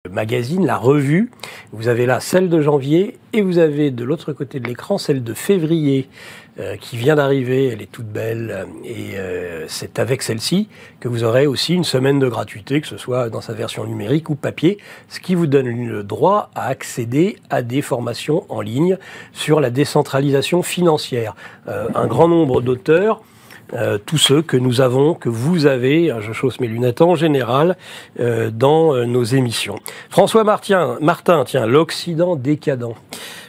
Magazine, la revue. Vous avez là celle de janvier et vous avez de l'autre côté de l'écran celle de février qui vient d'arriver. Elle est toute belle et c'est avec celle-ci que vous aurez aussi une semaine de gratuité, que ce soit dans sa version numérique ou papier, ce qui vous donne le droit à accéder à des formations en ligne sur la décentralisation financière. Un grand nombre d'auteurs, tous ceux que nous avons, que vous avez, je chausse mes lunettes en général, dans nos émissions. François Martin, tiens, l'Occident décadent.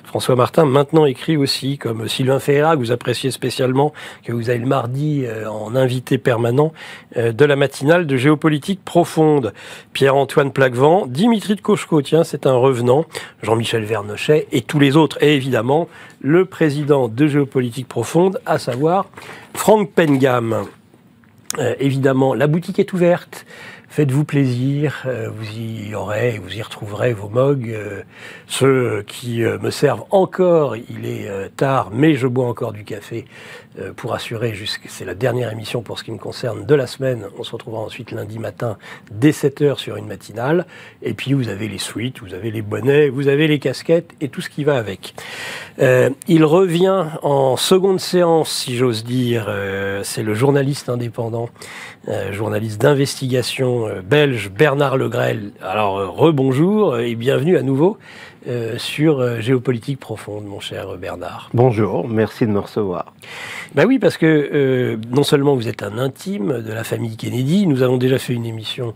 François Martin, maintenant écrit aussi, comme Sylvain Ferreira, que vous appréciez spécialement, que vous avez le mardi en invité permanent de la matinale de Géopolitique Profonde. Pierre-Antoine Plaquevent, Dimitri de Cocheco, tiens, c'est un revenant, Jean-Michel Vernochet et tous les autres. Et évidemment, le président de Géopolitique Profonde, à savoir Franck Pengam. Évidemment, la boutique est ouverte. Faites-vous plaisir, vous y retrouverez vos mugs, ceux qui me servent encore, il est tard, mais je bois encore du café pour assurer, c'est la dernière émission pour ce qui me concerne de la semaine. On se retrouvera ensuite lundi matin dès 7h sur une matinale. Et puis vous avez les sweats, vous avez les bonnets, vous avez les casquettes et tout ce qui va avec. Il revient en seconde séance, si j'ose dire. C'est le journaliste indépendant, journaliste d'investigation belge Bernard Legrel. Alors rebonjour et bienvenue à nouveau sur Géopolitique Profonde, mon cher Bernard. Bonjour, merci de me recevoir. Ben oui, parce que non seulement vous êtes un intime de la famille Kennedy, nous avons déjà fait une émission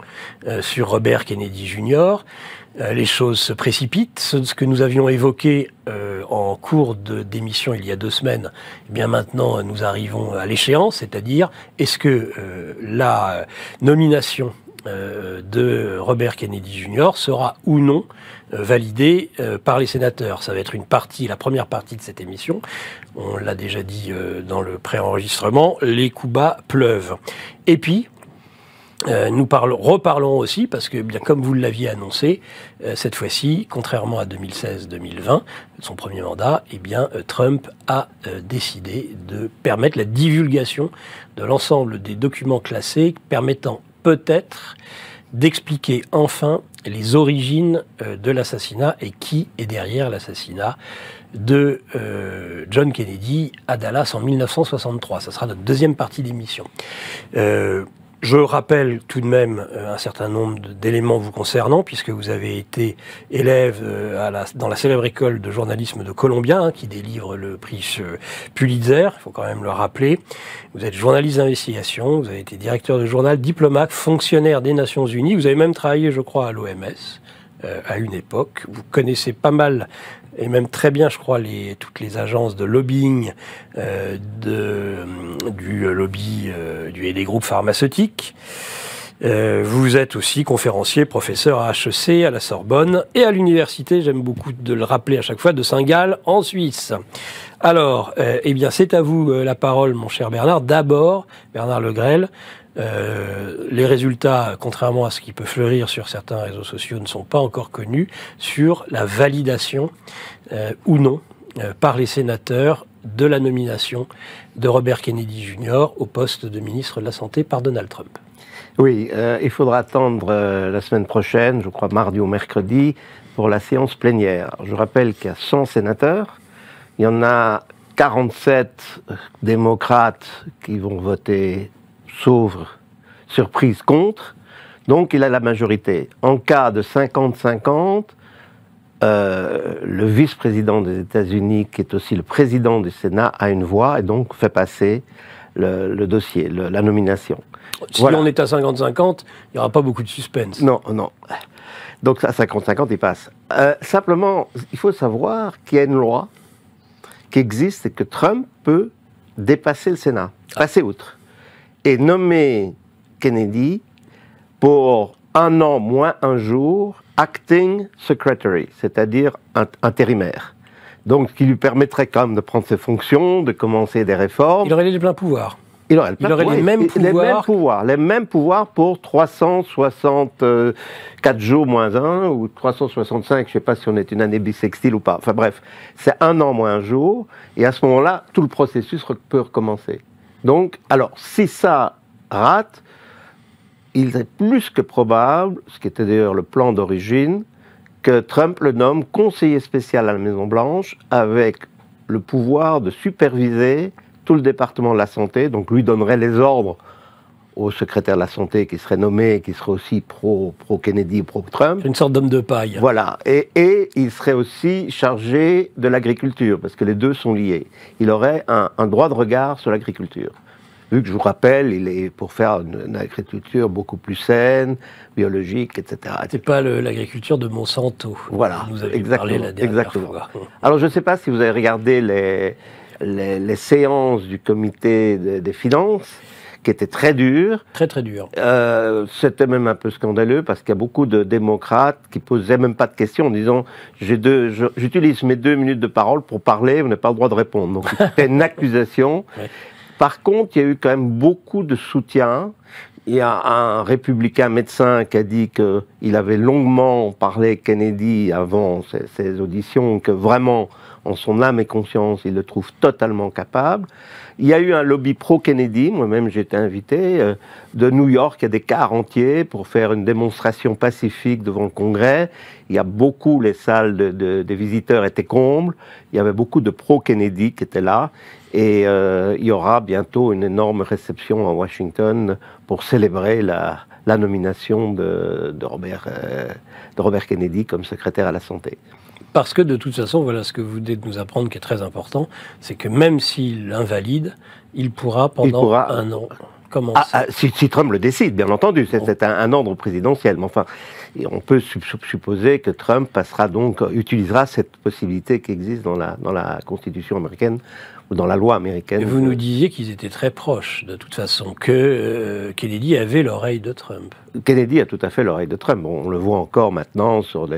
sur Robert Kennedy Jr., les choses se précipitent. Ce que nous avions évoqué en cours d'émission il y a 2 semaines, eh bien maintenant nous arrivons à l'échéance, c'est-à-dire est-ce que la nomination de Robert Kennedy Jr. sera ou non validée par les sénateurs. Ça va être la première partie de cette émission. On l'a déjà dit dans le pré-enregistrement, les coups bas pleuvent. Et puis, nous reparlons aussi, parce que bien comme vous l'aviez annoncé, cette fois-ci, contrairement à 2016-2020, son premier mandat, eh bien Trump a décidé de permettre la divulgation de l'ensemble des documents classés permettant peut-être d'expliquer enfin les origines de l'assassinat et qui est derrière l'assassinat de John Kennedy à Dallas en 1963. Ça sera notre deuxième partie d'émission. Je rappelle tout de même un certain nombre d'éléments vous concernant, puisque vous avez été élève dans la célèbre école de journalisme de Columbia, qui délivre le prix Pulitzer, il faut quand même le rappeler. Vous êtes journaliste d'investigation, vous avez été directeur de journal, diplomate, fonctionnaire des Nations Unies, vous avez même travaillé, je crois, à l'OMS à une époque. Vous connaissez pas mal et même très bien, je crois, toutes les agences de lobbying du lobby et des groupes pharmaceutiques. Vous êtes aussi conférencier, professeur à HEC, à la Sorbonne et à l'université, j'aime beaucoup de le rappeler à chaque fois, de Saint-Gall en Suisse. Alors, eh bien, c'est à vous la parole, mon cher Bernard. D'abord, Bernard Legrel, les résultats, contrairement à ce qui peut fleurir sur certains réseaux sociaux, ne sont pas encore connus sur la validation ou non par les sénateurs de la nomination de Robert Kennedy Jr. au poste de ministre de la Santé par Donald Trump. Oui, il faudra attendre la semaine prochaine, je crois mardi ou mercredi, pour la séance plénière. Je rappelle qu'il y a 100 sénateurs, il y en a 47 démocrates qui vont voter sauf surprise contre, donc il a la majorité. En cas de 50-50, le vice-président des États-Unis, qui est aussi le président du Sénat, a une voix et donc fait passer le dossier, la nomination. Si on est à 50-50, il n'y aura pas beaucoup de suspense. Non, non. Donc à 50-50, il passe. Simplement, il faut savoir qu'il y a une loi qui existe et que Trump peut dépasser le Sénat, passer outre, et nommer Kennedy pour 1 an moins 1 jour acting secretary, c'est-à-dire intérimaire. Donc, ce qui lui permettrait quand même de prendre ses fonctions, de commencer des réformes. Il aurait les pleins pouvoirs. Il aurait les mêmes pouvoirs. Les mêmes pouvoirs pour 364 jours moins 1 ou 365, je ne sais pas si on est une année bissextile ou pas. Enfin bref, c'est 1 an moins 1 jour. Et à ce moment-là, tout le processus peut recommencer. Donc, alors, si ça rate, il est plus que probable, ce qui était d'ailleurs le plan d'origine, que Trump le nomme conseiller spécial à la Maison-Blanche avec le pouvoir de superviser tout le département de la santé, donc lui donnerait les ordres au secrétaire de la santé qui serait nommé, qui serait aussi pro-Kennedy, pro-Trump. Une sorte d'homme de paille. Voilà, et il serait aussi chargé de l'agriculture, parce que les deux sont liés. Il aurait un droit de regard sur l'agriculture. Vu que je vous rappelle, il est pour faire une agriculture beaucoup plus saine, biologique, etc. C'est pas l'agriculture de Monsanto. Voilà, vous avez parlé la dernière fois. Alors je ne sais pas si vous avez regardé les séances du comité des finances, qui étaient très dures. Très très dures. C'était même un peu scandaleux, parce qu'il y a beaucoup de démocrates qui posaient même pas de questions en disant « j'utilise mes 2 minutes de parole pour parler, vous n'avez pas le droit de répondre ». Donc c'était une accusation. Ouais. Par contre, il y a eu quand même beaucoup de soutien. Il y a un républicain médecin qui a dit qu'il avait longuement parlé Kennedy avant ses auditions, que vraiment, en son âme et conscience, il le trouve totalement capable. Il y a eu un lobby pro-Kennedy, moi-même j'ai été invité, de New York, il y a des cars entiers pour faire une démonstration pacifique devant le Congrès. Il y a beaucoup, les salles des visiteurs étaient combles, il y avait beaucoup de pro-Kennedy qui étaient là. Et il y aura bientôt une énorme réception à Washington pour célébrer la nomination de Robert Kennedy comme secrétaire à la santé. Parce que de toute façon, voilà ce que vous venez de nous apprendre qui est très important, c'est que même s'il invalide, il pourra pendant un an commencer. Si Trump le décide, bien entendu, c'est un ordre présidentiel. Mais enfin, on peut supposer que Trump utilisera cette possibilité qui existe dans la Constitution américaine ou dans la loi américaine. Et vous nous disiez qu'ils étaient très proches, de toute façon, que Kennedy avait l'oreille de Trump. Kennedy a tout à fait l'oreille de Trump. Bon, on le voit encore maintenant sur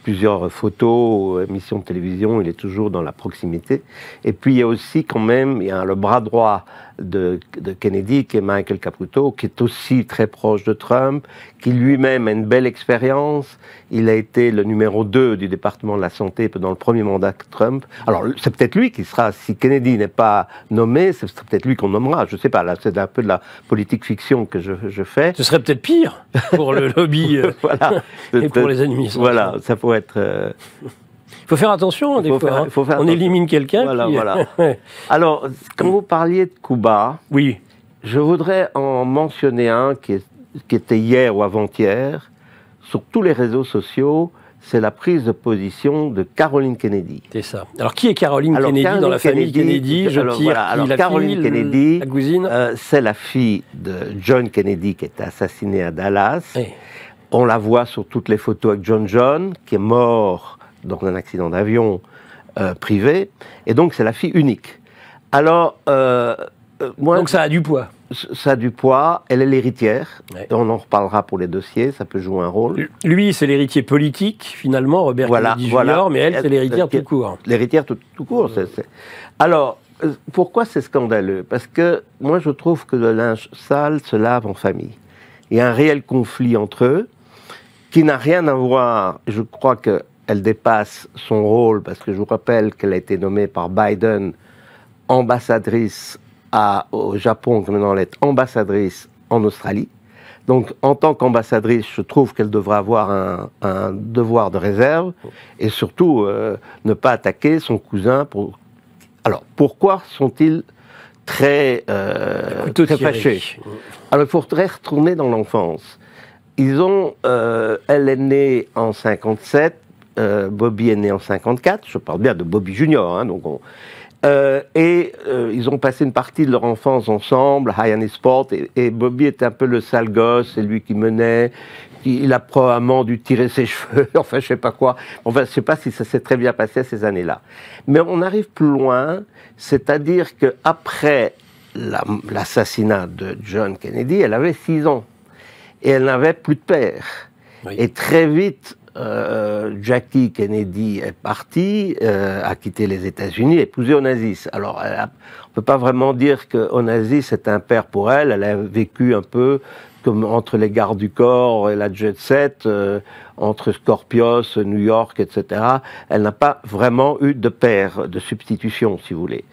plusieurs photos, émissions de télévision, il est toujours dans la proximité. Et puis il y a aussi quand même, il y a le bras droit de Kennedy, qui est Michael Caputo, qui est aussi très proche de Trump, qui lui-même a une belle expérience. Il a été le numéro 2 du département de la santé dans le premier mandat de Trump. Alors c'est peut-être lui qui sera, si Kennedy n'est pas nommé, c'est peut-être lui qu'on nommera. Je ne sais pas, là c'est un peu de la politique fiction que je fais. Ce serait peut-être pire pour le lobby voilà. Et pour les administrations. Voilà, ça pourrait être... Il faut faire attention, des fois. On élimine quelqu'un. Voilà. Alors, quand vous parliez de Cuba, oui, je voudrais en mentionner un qui était hier ou avant-hier, sur tous les réseaux sociaux, c'est la prise de position de Caroline Kennedy. C'est ça. Alors, qui est Caroline Kennedy dans la famille Kennedy? Caroline Kennedy, la cousine, c'est la fille de John Kennedy qui était assassiné à Dallas. Oui. On la voit sur toutes les photos avec John, qui est mort dans un accident d'avion privé, et donc c'est la fille unique. Alors, donc ça a du poids. Ça a du poids, elle est l'héritière, ouais. On en reparlera pour les dossiers, ça peut jouer un rôle. Lui, c'est l'héritier politique, finalement, Robert Kennedy Jr., mais elle, c'est l'héritière tout court. L'héritière tout court, Alors, pourquoi c'est scandaleux? Parce que moi, je trouve que le linge sale se lave en famille. Il y a un réel conflit entre eux, qui n'a rien à voir, je crois qu'elle dépasse son rôle, parce que je vous rappelle qu'elle a été nommée par Biden ambassadrice au Japon, que maintenant elle est ambassadrice en Australie. Donc, en tant qu'ambassadrice, je trouve qu'elle devrait avoir un devoir de réserve, et surtout ne pas attaquer son cousin. Alors, pourquoi sont-ils très fâchés? Alors, il faudrait retourner dans l'enfance. Elle est née en 57, Bobby est né en 54, je parle bien de Bobby Junior, ils ont passé une partie de leur enfance ensemble, Hyannis Sport, et Bobby était un peu le sale gosse, c'est lui qui menait, il a probablement dû tirer ses cheveux, enfin je sais pas quoi, enfin je sais pas si ça s'est très bien passé à ces années-là. Mais on arrive plus loin, c'est-à-dire qu'après l'assassinat de John Kennedy, elle avait 6 ans. Et elle n'avait plus de père. Oui. Et très vite, Jackie Kennedy est partie, a quitté les États-Unis, épousé Onassis. Alors, on ne peut pas vraiment dire que Onassis est un père pour elle. Elle a vécu un peu comme entre les gardes du corps et la jet set, entre Scorpios, New York, etc. Elle n'a pas vraiment eu de père, de substitution, si vous voulez.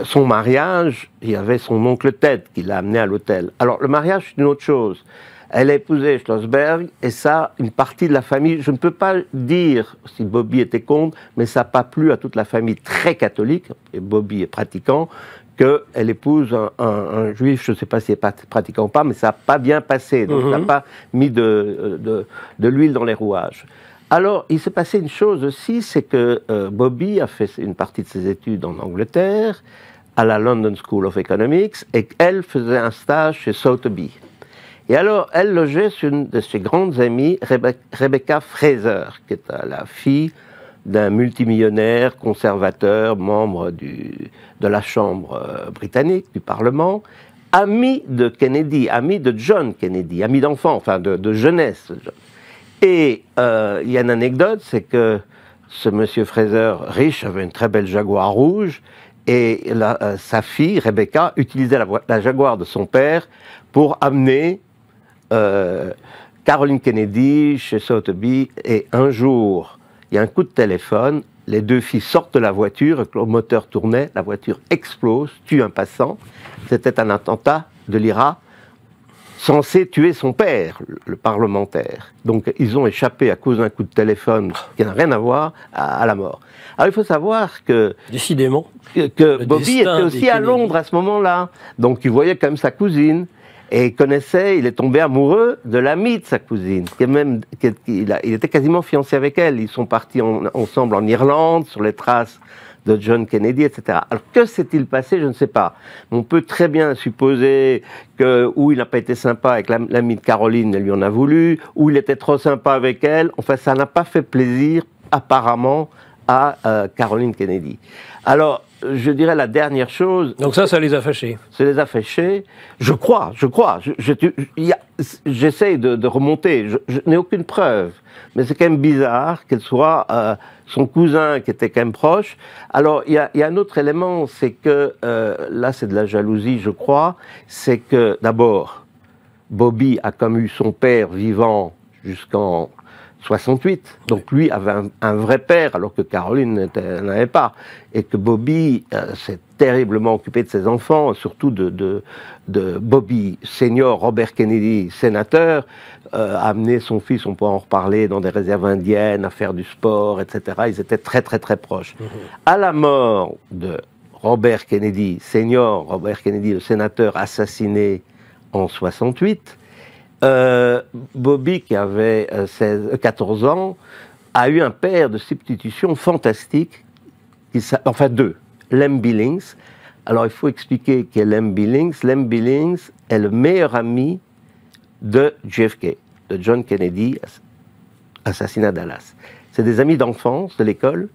Son mariage, il y avait son oncle Ted qui l'a amené à l'hôtel. Alors, le mariage, c'est une autre chose. Elle a épousé Schlossberg, et ça, une partie de la famille, je ne peux pas dire si Bobby était contre, mais ça n'a pas plu à toute la famille très catholique, et Bobby est pratiquant, qu'elle épouse un juif, je ne sais pas s'il est pratiquant ou pas, mais ça n'a pas bien passé, donc ça n'a pas mis de l'huile dans les rouages. Alors, il s'est passé une chose aussi, c'est que Bobby a fait une partie de ses études en Angleterre, à la London School of Economics, et qu'elle faisait un stage chez Sotheby. Et alors, elle logeait sur une de ses grandes amies, Rebecca Fraser, qui est la fille d'un multimillionnaire conservateur, membre de la Chambre britannique, du Parlement, ami de Kennedy, ami de John Kennedy, ami d'enfant, enfin de jeunesse. Et il y a une anecdote, c'est que ce monsieur Fraser, riche, avait une très belle Jaguar rouge, et sa fille, Rebecca, utilisait la Jaguar de son père pour amener Caroline Kennedy chez Sotheby, et un jour, il y a un coup de téléphone, les deux filles sortent de la voiture, le moteur tournait, la voiture explose, tue un passant. C'était un attentat de l'IRA censé tuer son père, le parlementaire. Donc ils ont échappé à cause d'un coup de téléphone qui n'a rien à voir à la mort. Alors il faut savoir que... Décidément. Que Bobby était aussi à Londres à ce moment-là. Donc il voyait quand même sa cousine. Et il est tombé amoureux de l'amie de sa cousine. Il était quasiment fiancé avec elle. Ils sont partis ensemble en Irlande, sur les traces de John Kennedy, etc. Alors que s'est-il passé? Je ne sais pas. On peut très bien supposer que ou il n'a pas été sympa avec l'amie de Caroline, elle lui en a voulu, ou il était trop sympa avec elle. Enfin, ça n'a pas fait plaisir, apparemment, à Caroline Kennedy. Alors, je dirais la dernière chose... Donc ça les a fâchés. Ça les a fâchés. Je crois. J'essaye de remonter. Je n'ai aucune preuve. Mais c'est quand même bizarre qu'elle soit son cousin qui était quand même proche. Alors, il y a un autre élément, c'est que, là c'est de la jalousie, je crois, c'est que, d'abord, Bobby a comme eu son père vivant jusqu'en 68, donc lui avait un vrai père, alors que Caroline n'avait pas, et que Bobby s'est terriblement occupé de ses enfants, surtout de Bobby senior, Robert Kennedy, sénateur, a amené son fils, on peut en reparler, dans des réserves indiennes, à faire du sport, etc. Ils étaient très très très proches. À la mort de Robert Kennedy senior, Robert Kennedy, le sénateur assassiné en 68, Bobby, qui avait 14 ans, a eu un père de substitution fantastique, enfin deux, Lem Billings. Alors il faut expliquer qui est Lem Billings. Lem Billings est le meilleur ami de JFK, de John Kennedy, assassiné à Dallas. C'est des amis d'enfance de l'école,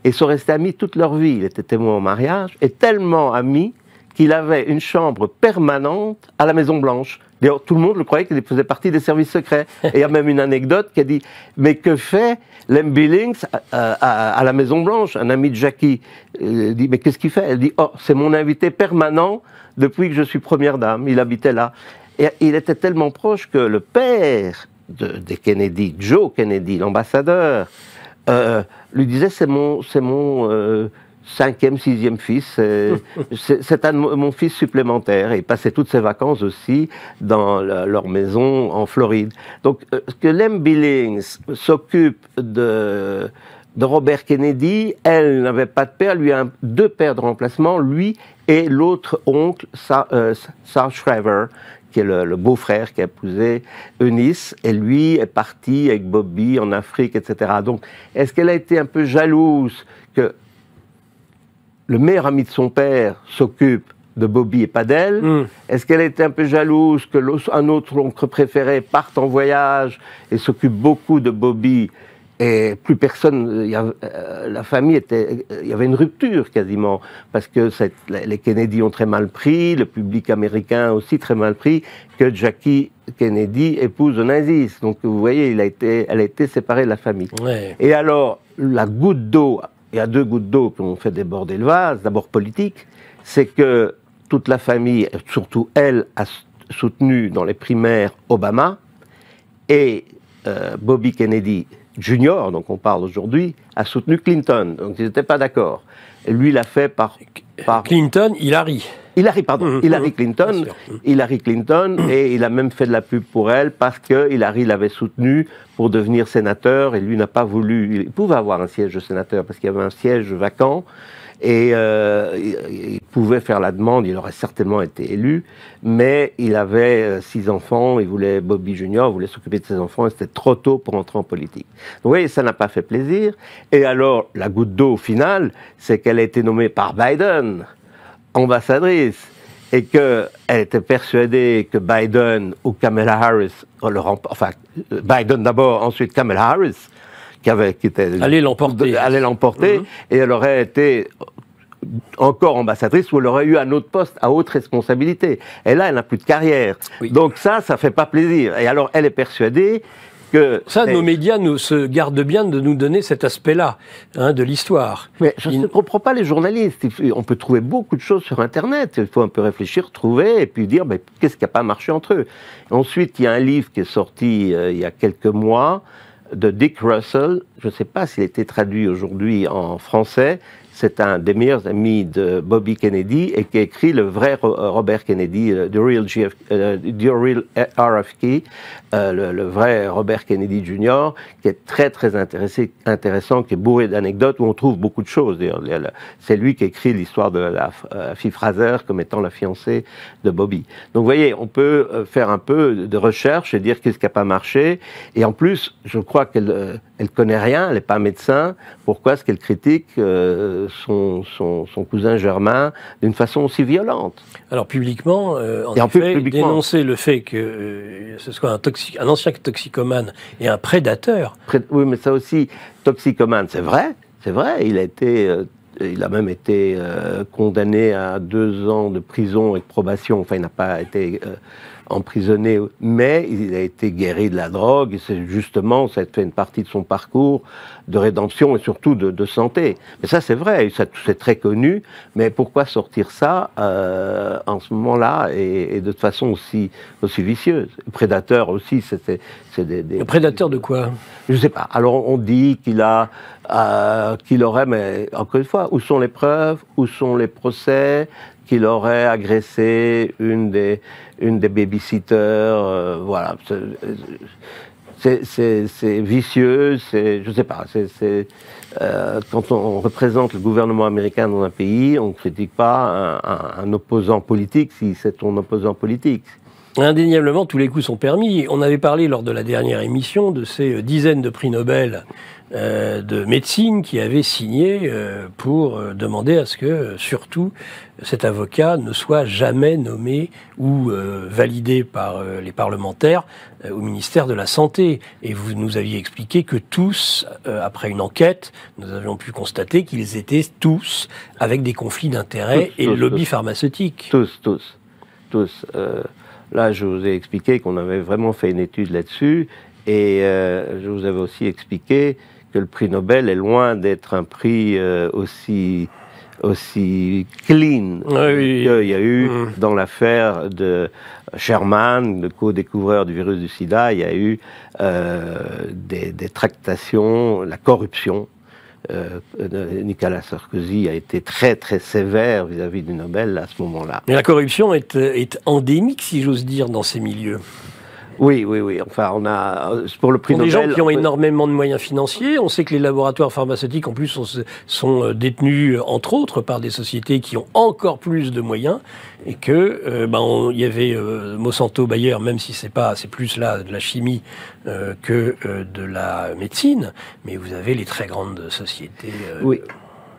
et ils sont restés amis toute leur vie. Il était témoin au mariage, et tellement amis qu'il avait une chambre permanente à la Maison-Blanche. D'ailleurs, tout le monde le croyait qu'il faisait partie des services secrets. Et il y a même une anecdote qui a dit « Mais que fait Lem Billings à la Maison-Blanche ?» Un ami de Jackie dit « Mais qu'est-ce qu'il fait ?» Elle dit « Oh, c'est mon invité permanent depuis que je suis première dame. » Il habitait là. Et il était tellement proche que le père des Kennedy, Joe Kennedy, l'ambassadeur, lui disait « C'est mon 5e, 6e fils, c'est mon fils supplémentaire. » Et il passait toutes ses vacances aussi dans leur maison en Floride. Donc, que Lem Billings s'occupe de Robert Kennedy, elle n'avait pas de père, lui a deux pères de remplacement, lui et l'autre oncle, Sal Shriver, qui est le beau-frère qui a épousé Eunice, et lui est parti avec Bobby en Afrique, etc. Donc, est-ce qu'elle a été un peu jalouse que le meilleur ami de son père s'occupe de Bobby et pas d'elle? Est-ce qu'elle était un peu jalouse que un autre oncle préféré parte en voyage et s'occupe beaucoup de Bobby, et plus personne, la famille il y avait une rupture quasiment, parce que les Kennedy ont très mal pris, le public américain aussi très mal pris, que Jackie Kennedy épouse Onassis. Donc vous voyez, elle a été séparée de la famille. Ouais. Et alors, la goutte d'eau, il y a deux gouttes d'eau qui ont fait déborder le vase, d'abord politique, c'est que toute la famille, surtout elle, a soutenu dans les primaires Obama, et Bobby Kennedy Jr., donc on parle aujourd'hui, a soutenu Clinton. Donc ils n'étaient pas d'accord. Et lui l'a fait par... Clinton, Hillary. Hillary, pardon, Hillary Clinton. Hillary Clinton, et il a même fait de la pub pour elle parce que Hillary l'avait soutenu pour devenir sénateur, et lui n'a pas voulu. Il pouvait avoir un siège de sénateur parce qu'il y avait un siège vacant, et il pouvait faire la demande, il aurait certainement été élu, mais il avait 6 enfants, il voulait Bobby Junior, il voulait s'occuper de ses enfants, et c'était trop tôt pour entrer en politique. Donc, vous voyez, ça n'a pas fait plaisir. Et alors, la goutte d'eau finale, c'est qu'elle a été nommée par Biden ambassadrice, et qu'elle était persuadée que Biden ou Kamala Harris, enfin, Biden d'abord, ensuite Kamala Harris, allait l'emporter, et elle aurait été encore ambassadrice, ou elle aurait eu un autre poste à haute responsabilité. Et là, elle n'a plus de carrière. Oui. Donc ça fait pas plaisir. Et alors, elle est persuadée que... Ça, nos médias se gardent bien de nous donner cet aspect-là, de l'histoire. Mais je ne comprends pas les journalistes. On peut trouver beaucoup de choses sur Internet. Il faut un peu réfléchir, trouver, et puis dire, qu'est-ce qui n'a pas marché entre eux. Ensuite, il y a un livre qui est sorti il y a quelques mois, de Dick Russell. Je ne sais pas s'il a été traduit aujourd'hui en français. C'est un des meilleurs amis de Bobby Kennedy, et qui a écrit le vrai Robert Kennedy, The Real RFK, le vrai Robert Kennedy Jr., qui est très très intéressant, qui est bourré d'anecdotes, où on trouve beaucoup de choses. C'est lui qui a écrit l'histoire de la fille Fraser comme étant la fiancée de Bobby. Donc vous voyez, on peut faire un peu de recherche et dire qu'est-ce qui n'a pas marché. Et en plus, je crois qu'elle connaît rien, elle n'est pas médecin. Pourquoi est-ce qu'elle critique son cousin germain d'une façon aussi violente? Alors publiquement, dénoncer le fait que ce soit un ancien toxicomane et un prédateur. Oui, mais ça aussi, toxicomane, c'est vrai, il a même été condamné à 2 ans de prison et de probation. Enfin, il n'a pas été emprisonné, mais il a été guéri de la drogue, et c'est justement, ça a fait une partie de son parcours de rédemption et surtout de santé. Mais ça, c'est vrai, c'est très connu, mais pourquoi sortir ça en ce moment-là, et de façon aussi vicieuse? Prédateur aussi, c'est des... Prédateur de quoi? Je sais pas. Alors, on dit qu'il aurait, mais encore une fois, où sont les preuves, où sont les procès, qu'il aurait agressé une des babysitters, voilà. C'est vicieux, je sais pas. Quand on représente le gouvernement américain dans un pays, on ne critique pas un opposant politique si c'est ton opposant politique. Indéniablement, tous les coups sont permis. On avait parlé lors de la dernière émission de ces dizaines de prix Nobel de médecine qui avaient signé pour demander à ce que, surtout, cet avocat ne soit jamais nommé ou validé par les parlementaires au ministère de la Santé. Et vous nous aviez expliqué que tous, après une enquête, nous avions pu constater qu'ils étaient tous avec des conflits d'intérêts et le lobby pharmaceutique. Tous. Là, je vous ai expliqué qu'on avait vraiment fait une étude là-dessus, et je vous avais aussi expliqué que le prix Nobel est loin d'être un prix aussi clean qu'il y a eu dans l'affaire de Sherman, le co-découvreur du virus du sida. Il y a eu des tractations, la corruption. Nicolas Sarkozy a été très très sévère vis-à-vis du Nobel à ce moment-là. Mais la corruption est endémique, si j'ose dire, dans ces milieux. Oui. Enfin, on a pour le prix Nobel. Des gens qui ont énormément de moyens financiers. On sait que les laboratoires pharmaceutiques, en plus, sont détenus entre autres par des sociétés qui ont encore plus de moyens, et que il y avait Monsanto, Bayer, même si c'est plus là de la chimie que de la médecine, mais vous avez les très grandes sociétés. Oui.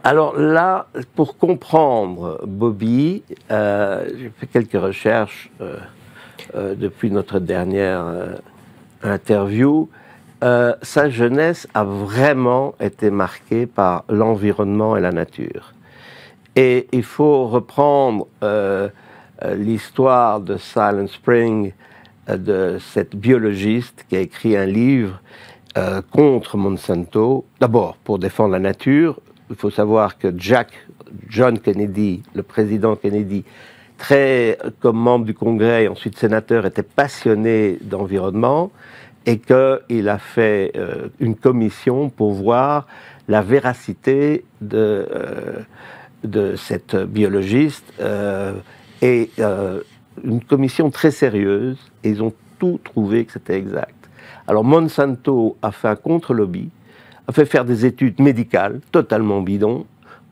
Alors là, pour comprendre Bobby, j'ai fait quelques recherches. Depuis notre dernière interview, sa jeunesse a vraiment été marquée par l'environnement et la nature. Et il faut reprendre l'histoire de Silent Spring, de cette biologiste qui a écrit un livre contre Monsanto. D'abord, pour défendre la nature. Il faut savoir que John Kennedy, le président Kennedy, comme membre du Congrès et ensuite sénateur, était passionné d'environnement, et qu'il a fait une commission pour voir la véracité de cette biologiste Et une commission très sérieuse, et ils ont tout trouvé que c'était exact. Alors Monsanto a fait un contre-lobby, a fait faire des études médicales totalement bidons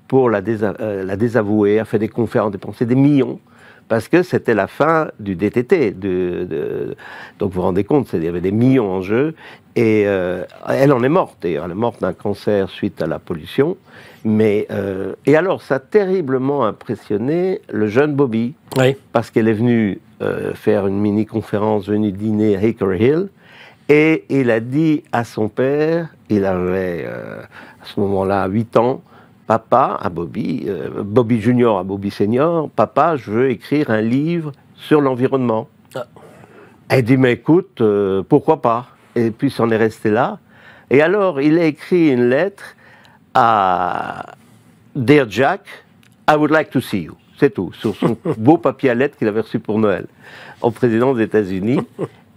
pour la désavouer, a fait des conférences, dépensé des millions, parce que c'était la fin du DTT. Donc vous vous rendez compte, il y avait des millions en jeu, et elle en est morte, d'ailleurs. Elle est morte d'un cancer suite à la pollution. Et alors, ça a terriblement impressionné le jeune Bobby, oui. Parce qu'elle est venue faire une mini-conférence, venue dîner à Hickory Hill, et il a dit à son père, il avait à ce moment-là 8 ans, papa, à Bobby, Bobby Junior à Bobby Senior, papa, je veux écrire un livre sur l'environnement. Ah. Elle dit, mais écoute, pourquoi pas? Et puis, c'en est resté là. Et alors, il a écrit une lettre à Dear Jack, I would like to see you. C'est tout, sur son beau papier à lettres qu'il avait reçu pour Noël, au président des États-Unis.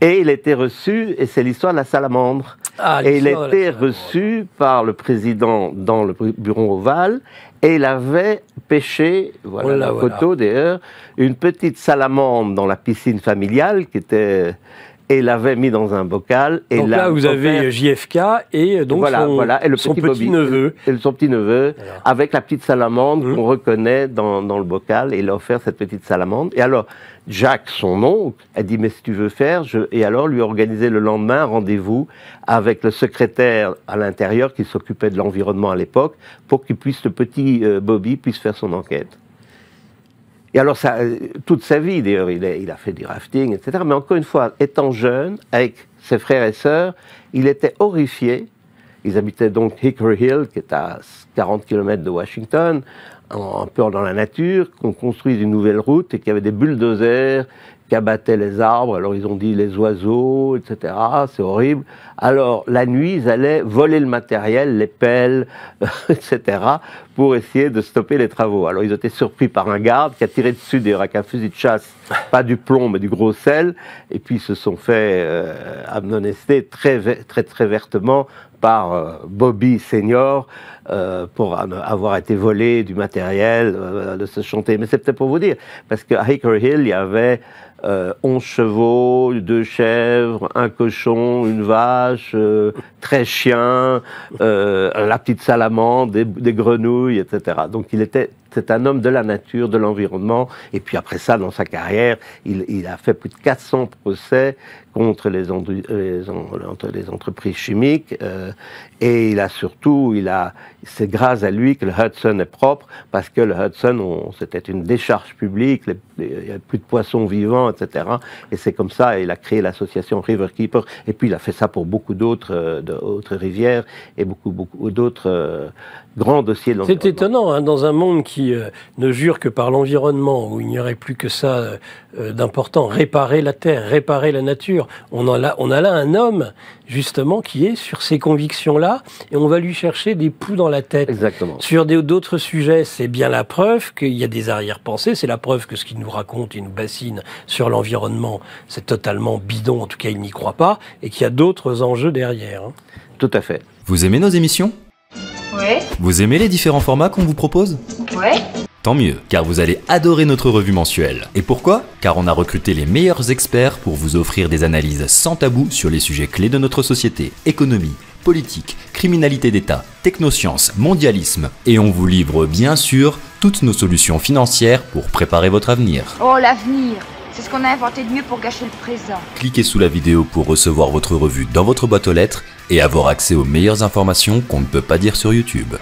Et il a été reçu, et c'est l'histoire de la salamandre. Ah, et il a été reçu par le président dans le bureau ovale, et il avait pêché, voilà la photo d'ailleurs, une petite salamandre dans la piscine familiale qui était... Et il l'avait mis dans un bocal. Et donc là, vous avez JFK et donc son petit-neveu. Et son petit-neveu, avec la petite salamandre qu'on reconnaît dans le bocal. Et il a offert cette petite salamandre. Et alors, Jack, son oncle, a dit, mais si tu veux faire... Et alors, lui a organisé le lendemain un rendez-vous avec le secrétaire à l'intérieur qui s'occupait de l'environnement à l'époque, pour qu'il puisse, le petit Bobby, puisse faire son enquête. Et alors, toute sa vie, d'ailleurs, il a fait du rafting, etc. Mais encore une fois, étant jeune, avec ses frères et sœurs, il était horrifié. Ils habitaient donc Hickory Hill, qui est à 40 km de Washington, un peu dans la nature, qu'on construise une nouvelle route et qu'il y avait des bulldozers qui abattaient les arbres. Alors, ils ont dit les oiseaux, etc. C'est horrible. Alors, la nuit, ils allaient voler le matériel, les pelles, etc., pour essayer de stopper les travaux. Alors, ils étaient surpris par un garde qui a tiré dessus, d'ailleurs, avec un fusil de chasse, pas du plomb, mais du gros sel, et puis ils se sont fait amonester très vertement par Bobby Senior pour avoir été volé du matériel, de se chanter. Mais c'est peut-être pour vous dire, parce qu'à Hickory Hill, il y avait 11 chevaux, 2 chèvres, un cochon, une vache, 13 chiens, la petite salamandre, des grenouilles, etc. Donc c'est un homme de la nature, de l'environnement, et puis après ça, dans sa carrière, il a fait plus de 400 procès contre les entreprises chimiques, et c'est grâce à lui que le Hudson est propre, parce que le Hudson, c'était une décharge publique, il n'y avait plus de poissons vivants, etc. Et c'est comme ça, il a créé l'association Riverkeeper, et puis il a fait ça pour beaucoup d'autres rivières, et beaucoup d'autres grands dossiers de l'environnement. C'est étonnant, hein, dans un monde qui ne jure que par l'environnement, où il n'y aurait plus que ça d'important, réparer la terre, réparer la nature. On a là un homme, justement, qui est sur ces convictions-là, et on va lui chercher des poux dans la tête. Exactement. Sur d'autres sujets, c'est bien la preuve qu'il y a des arrière-pensées, c'est la preuve que ce qu'il nous raconte et nous bassine sur l'environnement, c'est totalement bidon, en tout cas il n'y croit pas, et qu'il y a d'autres enjeux derrière. Hein. Tout à fait. Vous aimez nos émissions ? Ouais. Vous aimez les différents formats qu'on vous propose ? Ouais. Tant mieux, car vous allez adorer notre revue mensuelle. Et pourquoi ? Car on a recruté les meilleurs experts pour vous offrir des analyses sans tabou sur les sujets clés de notre société, économie, politique, criminalité d'État, technosciences, mondialisme. Et on vous livre bien sûr toutes nos solutions financières pour préparer votre avenir. Oh, l'avenir, c'est ce qu'on a inventé de mieux pour gâcher le présent. Cliquez sous la vidéo pour recevoir votre revue dans votre boîte aux lettres et avoir accès aux meilleures informations qu'on ne peut pas dire sur YouTube.